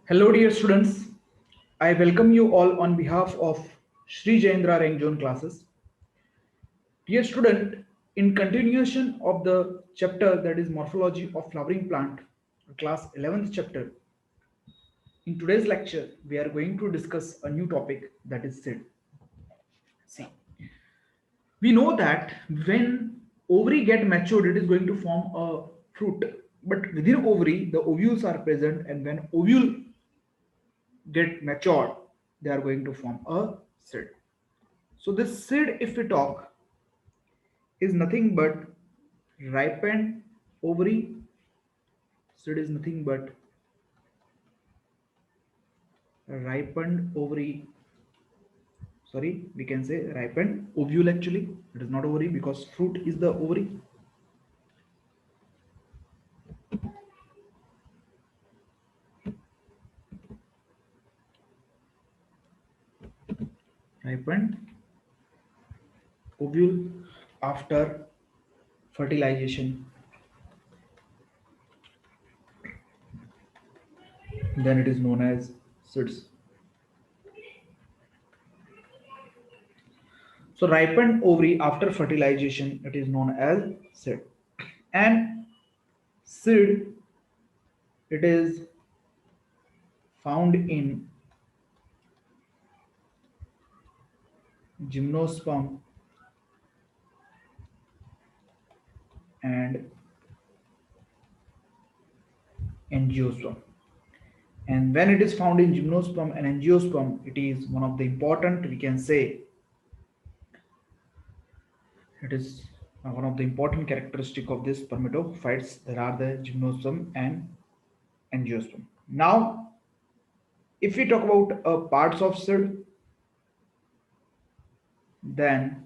Hello, dear students. I welcome you all on behalf of Sri Jayendra Rank Zone classes. Dear student, in continuation of the chapter that is Morphology of Flowering Plant, class 11th chapter, in today's lecture, we are going to discuss a new topic that is seed. See, we know that when ovary get matured, it is going to form a fruit. But within ovary, the ovules are present, and when ovule get matured, they are going to form a seed. So this seed, if we talk, is nothing but ripened ovary. Seed is nothing but ripened ovary. Sorry, we can say ripened ovule actually. It is not ovary because fruit is the ovary. Ripened ovule after fertilization. Then it is known as seeds. So ripened ovary after fertilization, it is known as seed. And seed, it is found in gymnosperm and angiosperm. And when it is found in gymnosperm and angiosperm, it is one of the important, we can say, it is one of the important characteristic of this spermatophytes. There are the gymnosperm and angiosperm. Now, if we talk about parts of seed, then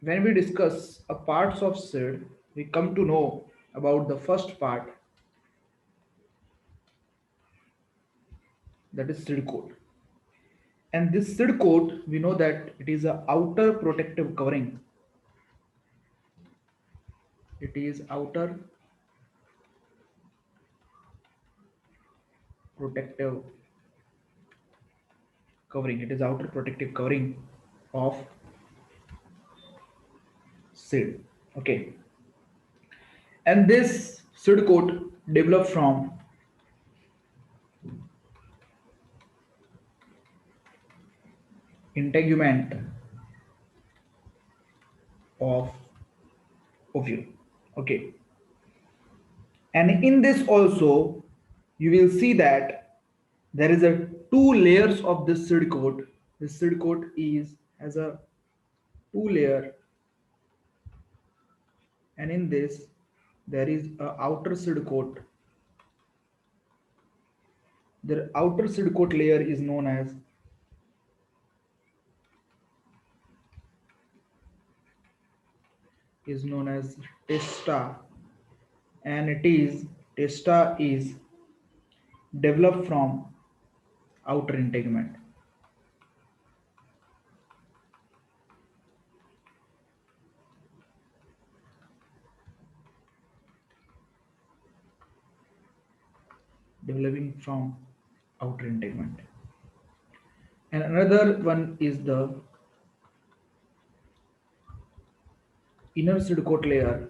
when we discuss a parts of seed, we come to know about the first part, that is seed coat. And this seed coat, we know that it is a outer protective covering. It is outer protective covering. It is outer protective covering of seed. Okay. And this seed coat developed from integument of ovule. Okay. And in this also, you will see that there is a two layers of this seed coat. This seed coat is has a two layer, and in this there is a outer seed coat. The outer seed coat layer is known as testa, and it is testa is developed from outer integument. Developing from outer integument. And another one is the inner seed coat layer,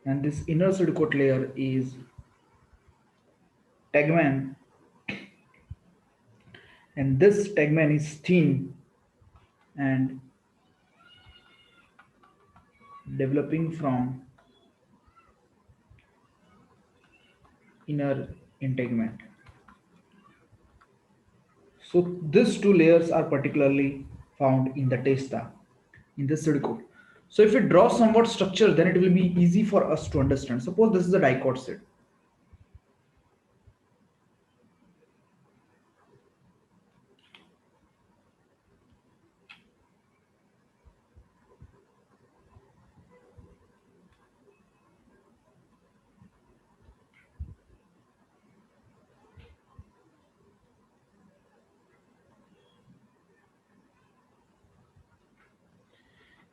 and this inner seed coat layer is tegmen, and this tegmen is thin and developing from inner integument. So these two layers are particularly found in the testa, in the seed coat. So if we draw somewhat structure, then it will be easy for us to understand. Suppose this is a dicot seed.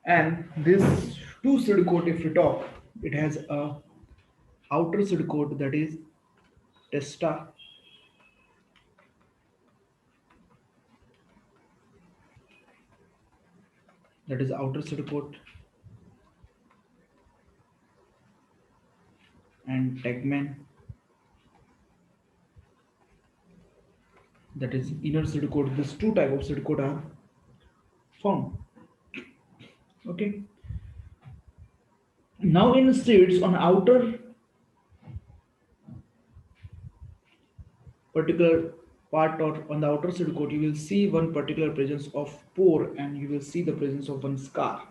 And this two seed coat if we talk, it has a outer seed coat that is testa, that is outer seed coat, and tegmen, that is inner seed coat. These two type of seed coat are found. Okay. Now in seeds on outer particular part or on the outer seed coat, you will see one particular presence of pore and you will see the presence of one scar.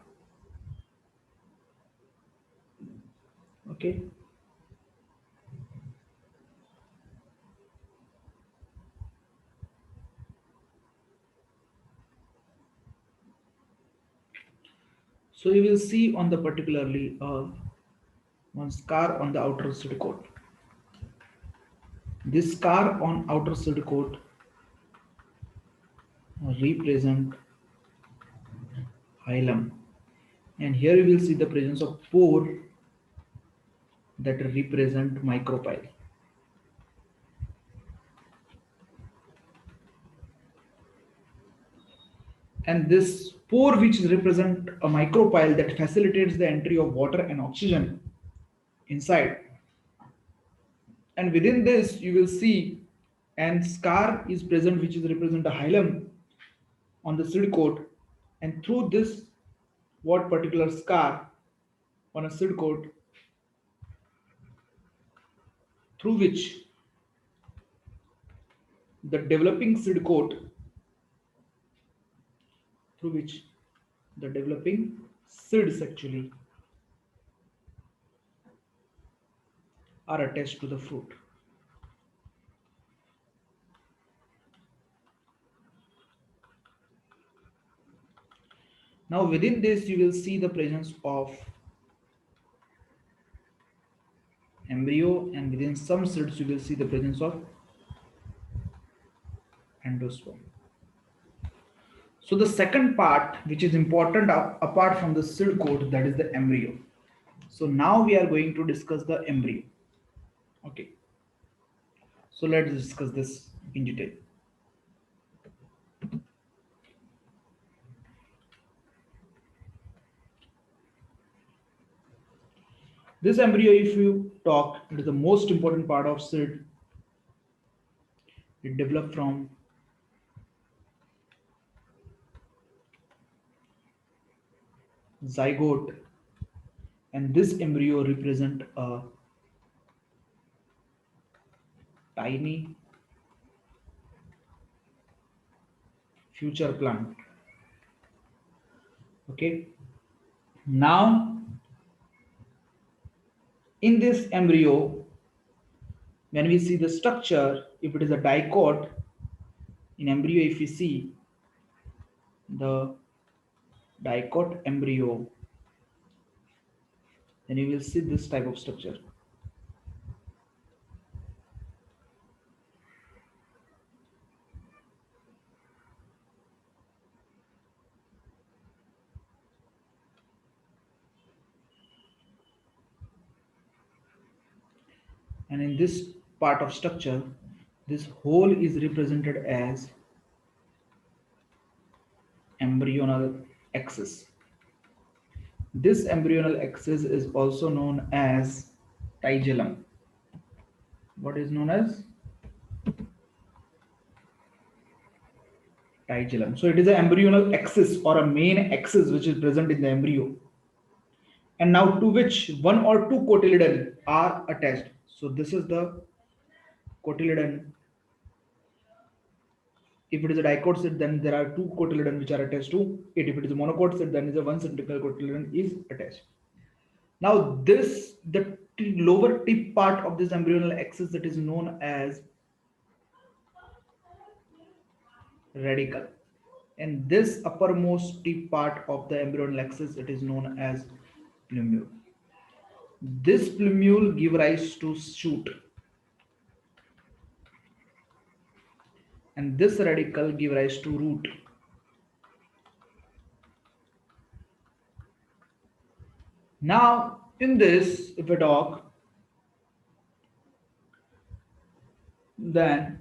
Okay. So you will see on the particularly one scar on the outer seed coat. This scar on outer seed coat represent hilum, and here you will see the presence of pore that represent micropyle. And this pore which represent a micropyle that facilitates the entry of water and oxygen inside, and within this you will see and scar is present which is represent a hilum on the seed coat, and through this what particular scar on a seed coat, through which the developing seed coat, through which the developing seeds actually are attached to the fruit. Now within this you will see the presence of embryo, and within some seeds you will see the presence of endosperm. So the second part which is important apart from the seed coat, that is the embryo. So now we are going to discuss the embryo. Okay. So let's discuss this in detail. This embryo, if you talk, it is the most important part of seed. It developed from zygote, and this embryo represent a tiny future plant. Okay. Now in this embryo, when we see the structure, if it is a dicot in embryo, if we see the dicot embryo, then you will see this type of structure. And in this part of structure, this whole is represented as embryonal axis. This embryonal axis is also known as tigellum. What is known as tigellum? So it is an embryonal axis or a main axis which is present in the embryo, and now to which one or two cotyledon are attached. So this is the cotyledon. If it is a dicot set, then there are two cotyledon which are attached to it. If it is a monocot set, then is a one cylindrical cotyledon is attached. Now this, the lower tip part of this embryonal axis, that is known as radicle, and this uppermost tip part of the embryonal axis, it is known as plumule. This plumule give rise to shoot, and this radicle give rise to root. Now, in this, if we talk, then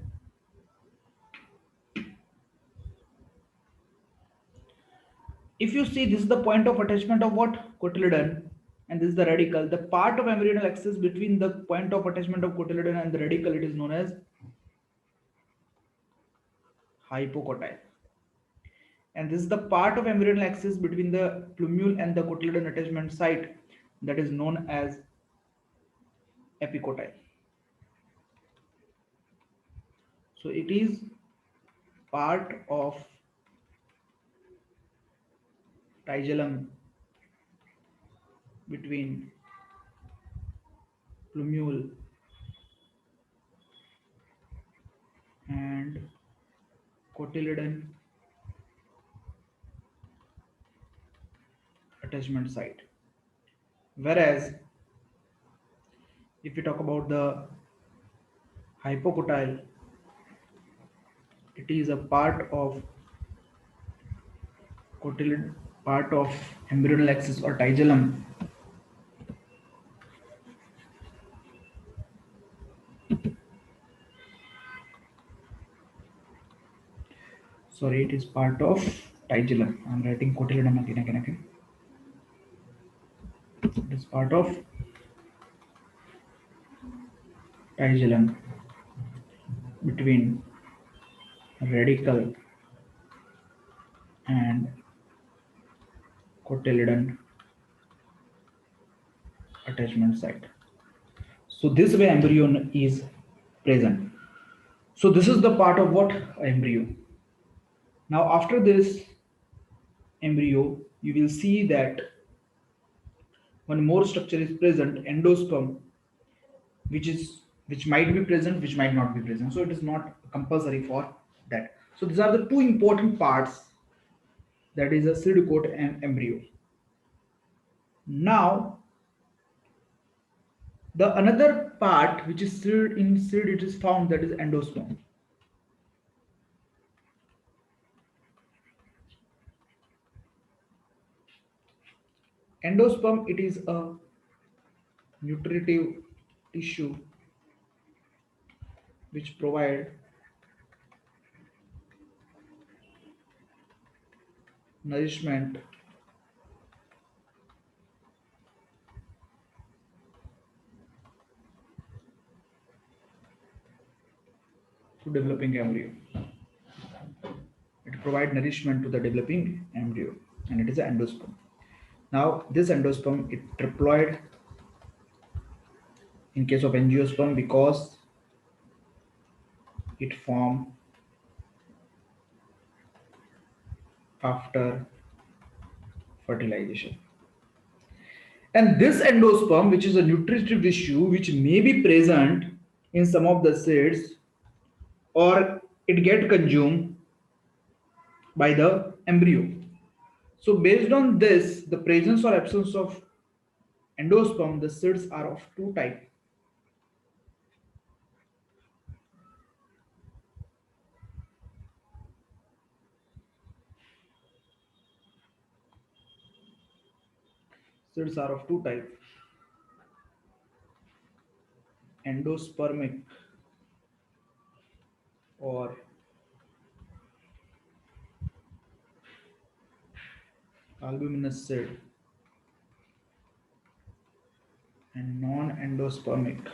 if you see, this is the point of attachment of what? Cotyledon, and this is the radicle. The part of embryonal axis between the point of attachment of cotyledon and the radicle, it is known as hypocotyle. And this is the part of embryonal axis between the plumule and the cotyledon attachment site, that is known as epicotyle. So it is part of tigellum between plumule and cotyledon attachment site. Whereas if we talk about the hypocotyle, it is a cotyledon part of embryonal axis or tigellum, sorry, it is part of tigellum. I'm writing cotyledon again. It is part of tigellum between radicle and cotyledon attachment site. So this way embryo is present. So this is the part of what? Embryo. Now after this embryo, you will see that one more structure is present, endosperm, which might be present, which might not be present. So it is not compulsory for that. So these are the two important parts, that is a seed coat and embryo. Now the another part which is seed, in seed it is found, that is endosperm. Endosperm, it is a nutritive tissue which provide nourishment to developing embryo. It provides nourishment to the developing embryo, and it is an endosperm. Now this endosperm, it triploid in case of angiosperm because it form after fertilization. And this endosperm, which is a nutritive tissue which may be present in some of the seeds, or it get consumed by the embryo. So based on this, the presence or absence of endosperm, the seeds are of two types. Seeds are of two types: endospermic or albuminous seed, and non-endospermic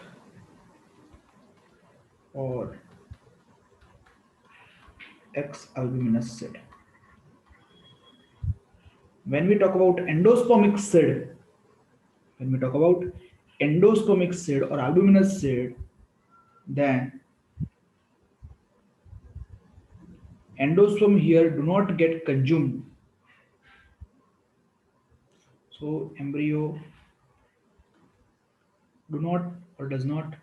or X-albuminous seed. When we talk about endospermic seed, when we talk about endospermic seed or albuminous seed, then endosperm here do not get consumed. So embryo do not or does not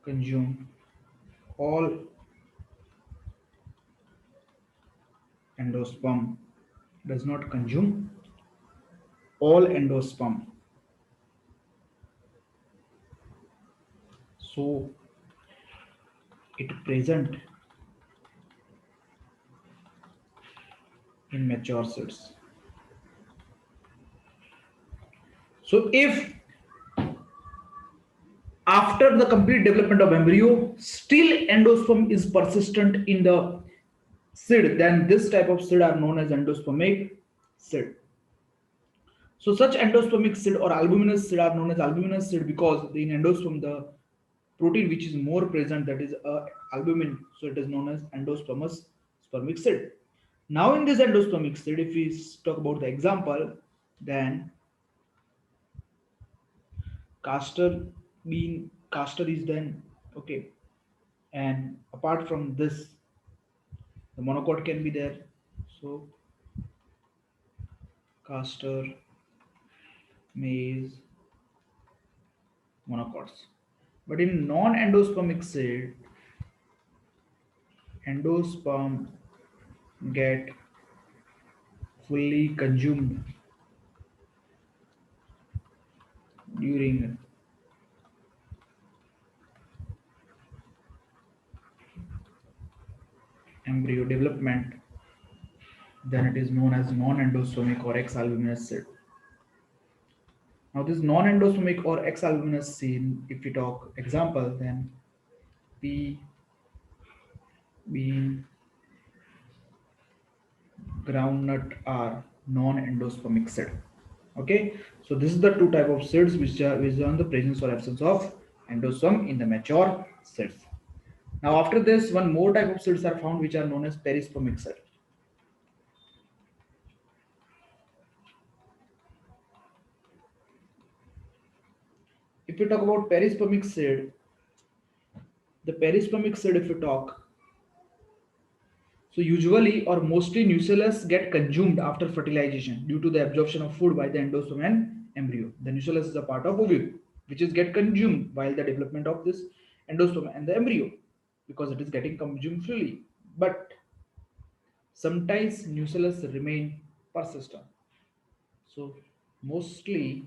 consume all endosperm, does not consume all endosperm. So it present in mature seeds. So if after the complete development of embryo, still endosperm is persistent in the seed, then this type of seed are known as endospermic seed. So such endospermic seed or albuminous seed are known as albuminous seed because in endosperm the protein which is more present, that is albumin, so it is known as endospermous spermic seed. Now in this endospermic seed, if we talk about the example, then castor castor is then okay, and apart from this the monocot can be there. So castor, maize, monocots. But in non-endospermic seed, endosperm get fully consumed during embryo development, then it is known as non-endospermic or X-albuminous seed. Now this non-endospermic or X-albuminous seed, if we talk example, then P bean, groundnut are non-endospermic seed. Okay, so this is the two type of seeds which are in the presence or absence of endosperm in the mature seeds. Now after this, one more type of seeds are found which are known as perispermic seed. If we talk about perispermic seed, the perispermic seed, if we talk, so usually or mostly nucellus get consumed after fertilization due to the absorption of food by the endosperm and embryo. The nucellus is a part of ovule which is get consumed while the development of this endosperm and the embryo because it is getting consumed freely. But sometimes nucellus remain persistent. So mostly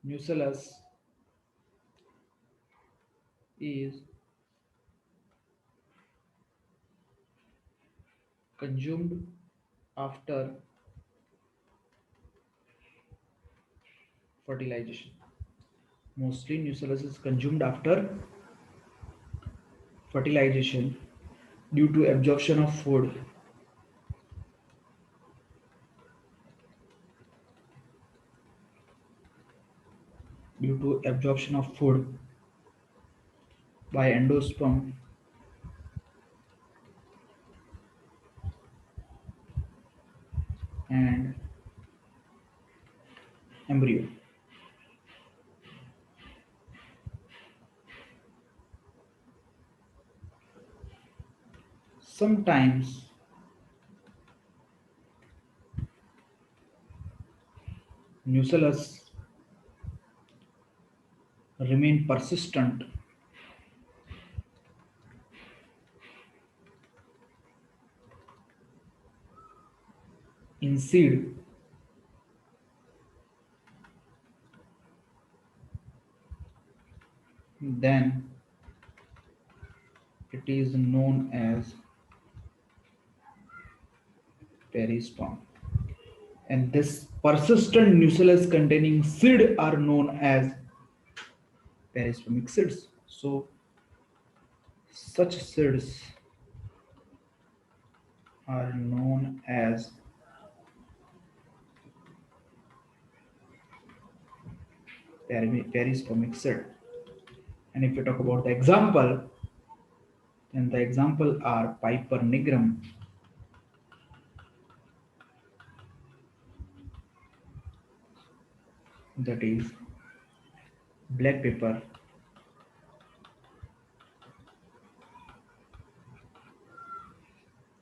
nucellus is consumed after fertilization. Mostly nucellus is consumed after fertilization due to absorption of food due to absorption of food by endosperm and embryo. Sometimes nucellus remain persistent in seed then it is known as perisperm. And this persistent nucellus containing seed are known as perispermic seeds. So such seeds are known as perispermic seed. And if you talk about the example, then the example are Piper nigrum, that is black pepper,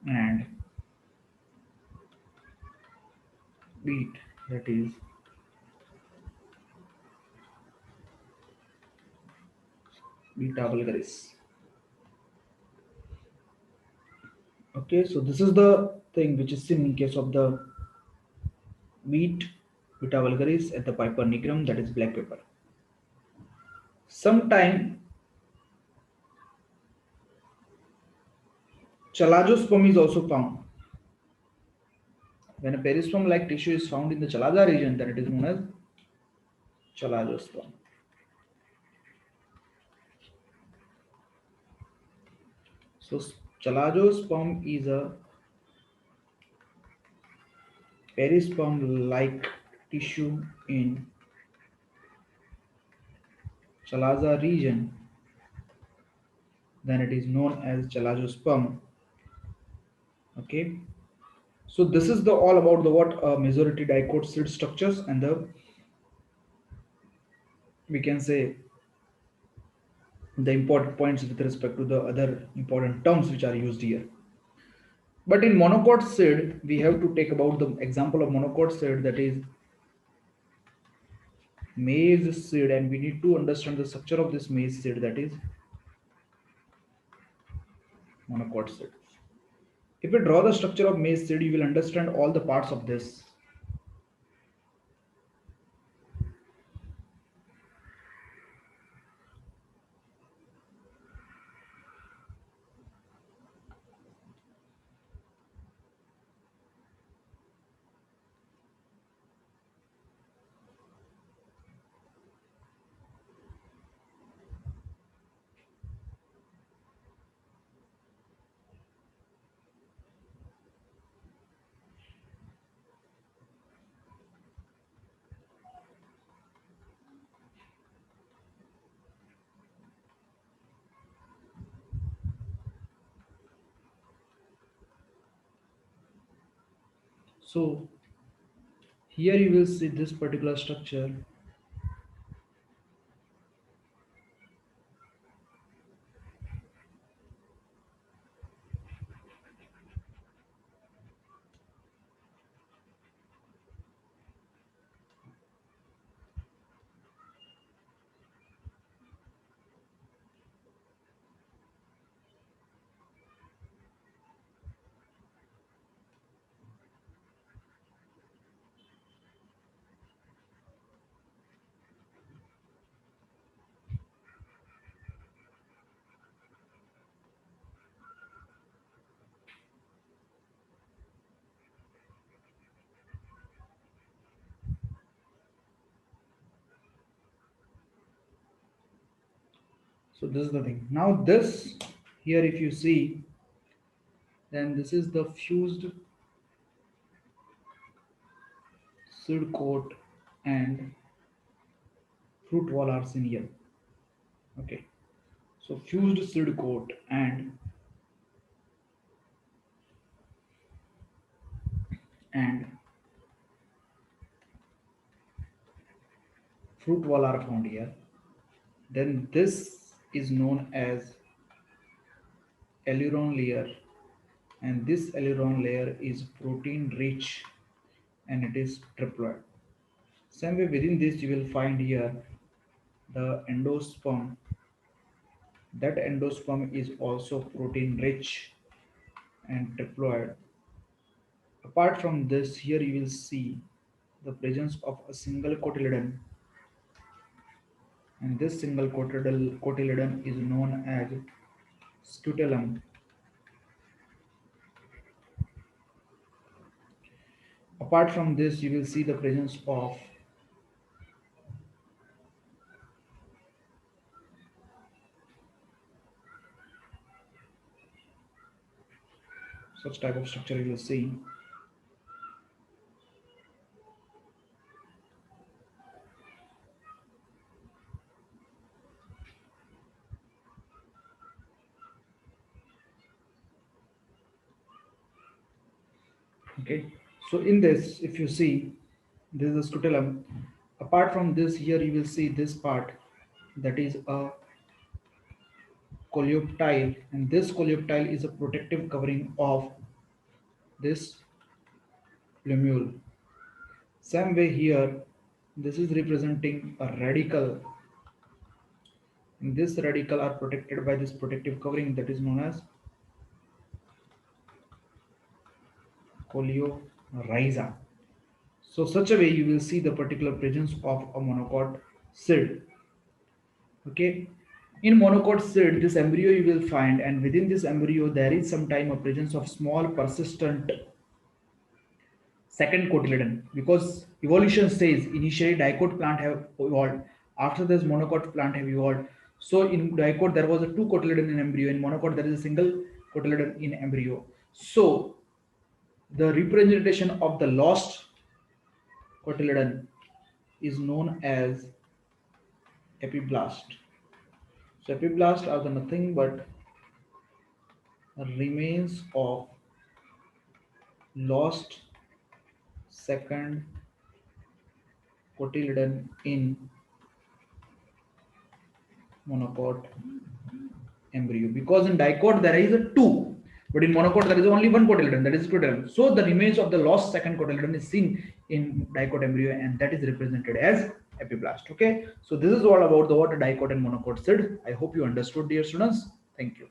and beet, that is beta vulgaris. Okay, so this is the thing which is seen in case of the wheat, beta vulgaris, and the Piper nigrum, that is black pepper. Sometime Chalajosperm is also found. When a perisperm like tissue is found in the chalaza region, then it is known as chalajosperm. So chalajosperm is a perisperm like tissue in chalaza region, then it is known as chalajosperm. Okay. So this is the all about the what majority dicot seed structures and the we can say the important points with respect to the other important terms which are used here. But in monocot seed, we have to take about the example of monocot seed, that is maize seed, and we need to understand the structure of this maize seed, that is monocot seed. If we draw the structure of maize seed, you will understand all the parts of this. So here you will see this particular structure. So this is the thing. Now this here, if you see, then this is the fused seed coat and fruit wall are seen here. Okay. So fused seed coat and fruit wall are found here. Then this is known as aileron layer, and this aileron layer is protein rich and it is triploid. Same way within this you will find here the endosperm. That endosperm is also protein rich and triploid. Apart from this, here you will see the presence of a single cotyledon, and this single cotyledon is known as scutellum. Apart from this, you will see the presence of such type of structure you will see. Okay, so in this, if you see, this is the scutellum. Apart from this, here you will see this part, that is a coleoptile, and this coleoptile is a protective covering of this plumule. Same way here, this is representing a radical, and this radical are protected by this protective covering that is known as coleorhiza. So such a way you will see the particular presence of a monocot seed. Okay. In monocot seed, this embryo you will find, and within this embryo there is sometime a presence of small persistent second cotyledon, because evolution says initially dicot plant have evolved, after this monocot plant have evolved. So in dicot there was a two cotyledon in embryo, in monocot there is a single cotyledon in embryo. So the representation of the lost cotyledon is known as epiblast. So epiblast are the nothing but remains of lost second cotyledon in monocot embryo, because in dicot there is a two, but in monocot there is only one cotyledon, that is cotyledon. So the remains of the lost second cotyledon is seen in dicot embryo, and that is represented as epiblast. Okay, so this is all about the what dicot and monocot seed. I hope you understood, dear students. Thank you.